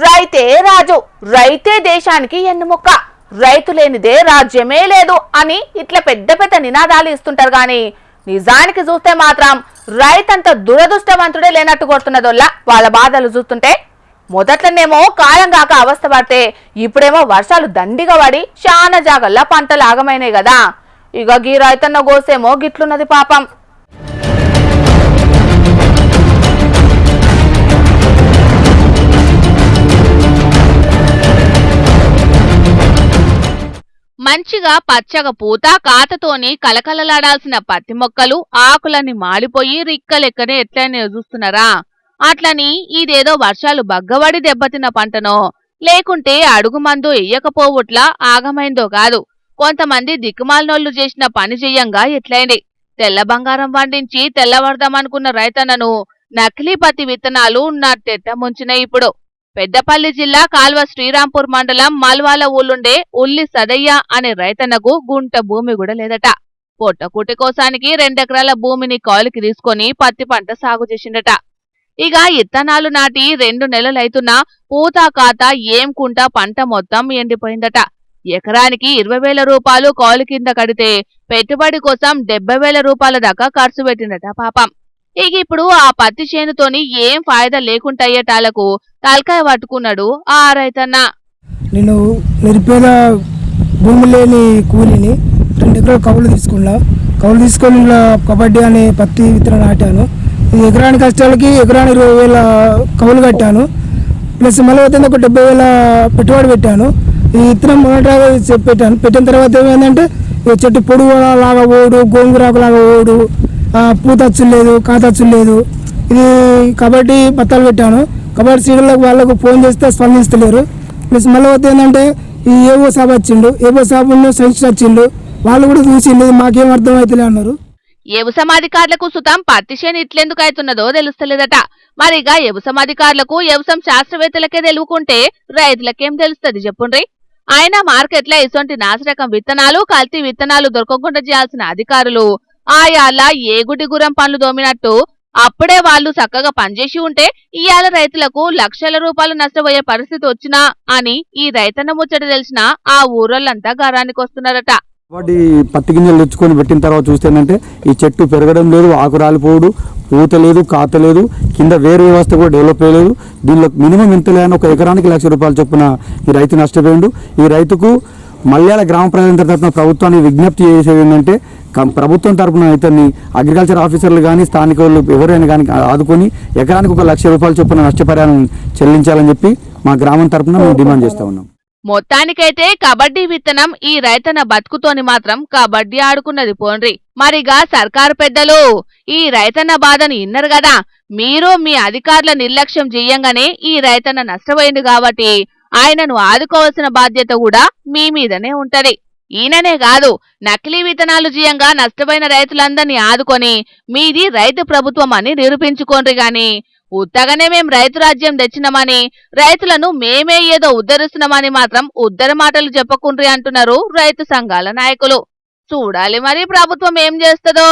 రైతే రాజు, రైతే దేశానికి ఎన్నుముక్క, రైతు లేనిదే రాజ్యమే లేదు అని ఇట్లా పెద్ద పెద్ద నినాదాలు ఇస్తుంటారు గాని నిజానికి చూస్తే మాత్రం రైతంత దురదృష్టవంతుడే లేనట్టు కొడుతున్నదోళ్ళ వాళ్ళ బాధలు చూస్తుంటే. మొదట్లోనేమో కాలం కాక అవస్థ పడితే ఇప్పుడేమో వర్షాలు దండిగా పడి చాలా జాగల్లా పంటలు ఆగమైనాయి కదా. ఇక గీ రైతన్న గోసేమో గిట్లున్నది పాపం. మంచిగా పచ్చగా పూత కాతతోని కలకలలాడాల్సిన పత్తి మొక్కలు ఆకులన్నీ మాడిపోయి రిక్కలెక్కనే ఎట్లనే చూస్తున్నారా? అట్లని ఇదేదో వర్షాలు బగ్గబడి దెబ్బతిన్న పంటనో లేకుంటే అడుగు మందు ఎయ్యకపోవుట్లా ఆగమైందో కాదు. కొంతమంది దిక్కుమాలినోళ్లు చేసిన పని చెయ్యంగా ఎట్లయింది. తెల్ల బంగారం పండించి తెల్లవడదామనుకున్న రైతన్నను నకిలీ పత్తి విత్తనాలు నట్టెట్ట ముంచినాయి ఇప్పుడు. పెద్దపల్లి జిల్లా కాల్వ శ్రీరాంపూర్ మండలం మల్వాల ఊళ్ళుండే ఉల్లి సదయ్య అనే రైతన్నకు గుంట భూమి కూడా లేదట. పొట్టకూటి కోసానికి 2 ఎకరాల భూమిని కౌలుకి తీసుకొని పత్తి పంట సాగు చేసిండట. ఇక ఇత్తనాలు నాటి 2 నెలలైతున్నా పూత కాత ఏం కుంట పంట మొత్తం ఎండిపోయిందట. ఎకరానికి 20,000 రూపాయలు కౌలు కింద కడితే పెట్టుబడి కోసం 70,000 రూపాయల దాకా ఖర్చు పెట్టిందట పాపం. ఇక ఇప్పుడు ఆ పత్తి చేనుతోని ఏం ఫాయిదా లేకుంటయ్యేటాలకు తలకాయ పట్టుకున్నాడు ఆ రైతన్న. నేను నిరుపేద భూమి లేని కూలిని 2 ఎకరాలు కౌలు తీసుకొని కబడ్డీ అనే పత్తి విత్తనం నాటాను. ఎకరానికి కష్టాలకి ఎకరానికి 20,000 కౌలు కట్టాను. ప్లస్ మళ్ళీ ఒక 70,000 పెట్టుబడి పెట్టాను. ఈ విత్తనం పెట్టిన తర్వాత ఏమైందంటే చెట్టు పొడుగు లాగా ఓడు, గోంగూరాకు లాగా ఓడు, పూతచ్చులు లేదు, కాతచ్చులు లేదు. ఇది కబడ్డీ పత్తాలు పెట్టాను. కబడ్డీ సీడర్లకు వాళ్ళకు ఫోన్ చేస్తే స్పందిస్తలేరు. ప్లస్ మళ్ళీ వద్ద ఏంటంటే ఈ ఏవో సాబ్ వచ్చిండు, ఏవో సాబును సైన్స్ వచ్చిండు, వాళ్ళు కూడా చూసిండు, మాకేం అర్థం అవుతలే అన్నారు. వ్యవసాయాధికారులకు సుతం పత్తి చేను ఇట్లెందుకు అవుతున్నదో తెలుస్తలేదట. మరిగా వ్యవసాయాధికారులకు వ్యవసాయ శాస్త్రవేత్తలకే తెలుగుకుంటే రైతులకేం తెలుస్తుంది చెప్పుండ్రి. అయినా మార్కెట్ల ఇసొంటి నాసిరకం విత్తనాలు కల్తీ విత్తనాలు దొరకకుండా చేయాల్సిన అధికారులు ఆయాల ఏగుడి గురం పనులు దోమినట్టు అప్పుడే వాళ్ళు చక్కగా పనిచేసి ఉంటే ఇయాల రైతులకు లక్షల రూపాయలు నష్టపోయే పరిస్థితి వచ్చినా అని ఈ రైతన్న ముచ్చట తెలిసిన ఆ ఊరోళ్ళంతా గారానికి వస్తున్నారట. వాటి పత్తి గింజలు తెచ్చుకొని పెట్టిన తర్వాత చూస్తేనంటే ఈ చెట్టు పెరగడం లేదు, ఆకు రాలిపోవడు, పూత లేదు, కాత లేదు, కింద వేరు వ్యవస్థ కూడా డెవలప్ అయ్యలేదు. దీనిలో మినిమం ఎంత లేని 1 ఎకరానికి 1,00,000 రూపాయలు చొప్పున ఈ రైతు నష్టపోయిండు. ఈ రైతుకు మల్యాల గ్రామ ప్రజలందరి తరఫున ప్రభుత్వాన్ని విజ్ఞప్తి చేసేది ఏంటంటే ప్రభుత్వం తరఫున ఇతన్ని అగ్రికల్చర్ ఆఫీసర్లు కానీ స్థానిక వాళ్ళు ఎవరైనా కానీ ఆదుకొని ఎకరానికి 1,00,000 రూపాయలు చొప్పున నష్టపరిహారం చెల్లించాలని చెప్పి మా గ్రామం తరఫున మేము డిమాండ్ చేస్తా ఉన్నాం. మొత్తానికైతే కబడ్డీ విత్తనం ఈ రైతన్న బతుకుతోని మాత్రం కబడ్డీ ఆడుకున్నది పోండ్రి. మరిగా సర్కారు పెద్దలు ఈ రైతన్న బాధను ఇన్నరు గదా. మీరు మీ అధికారుల నిర్లక్ష్యం చెయ్యంగానే ఈ రైతన్న నష్టపోయింది కాబట్టి ఆయనను ఆదుకోవాల్సిన బాధ్యత కూడా మీ మీదనే ఉంటది. ఈయననే కాదు, నకిలీ విత్తనాలు జీయంగా నష్టపోయిన రైతులందరినీ ఆదుకొని మీది రైతు ప్రభుత్వం అని నిరూపించుకోండి గాని ఉత్తగానే మేం రైతు రాజ్యం తెచ్చినమని రైతులను మేమే ఏదో ఉద్ధరిస్తున్నామని మాత్రం ఉద్ధర మాటలు చెప్పకుండ్రి అంటున్నారు రైతు సంఘాల నాయకులు. చూడాలి మరి ప్రభుత్వం ఏం చేస్తుందో.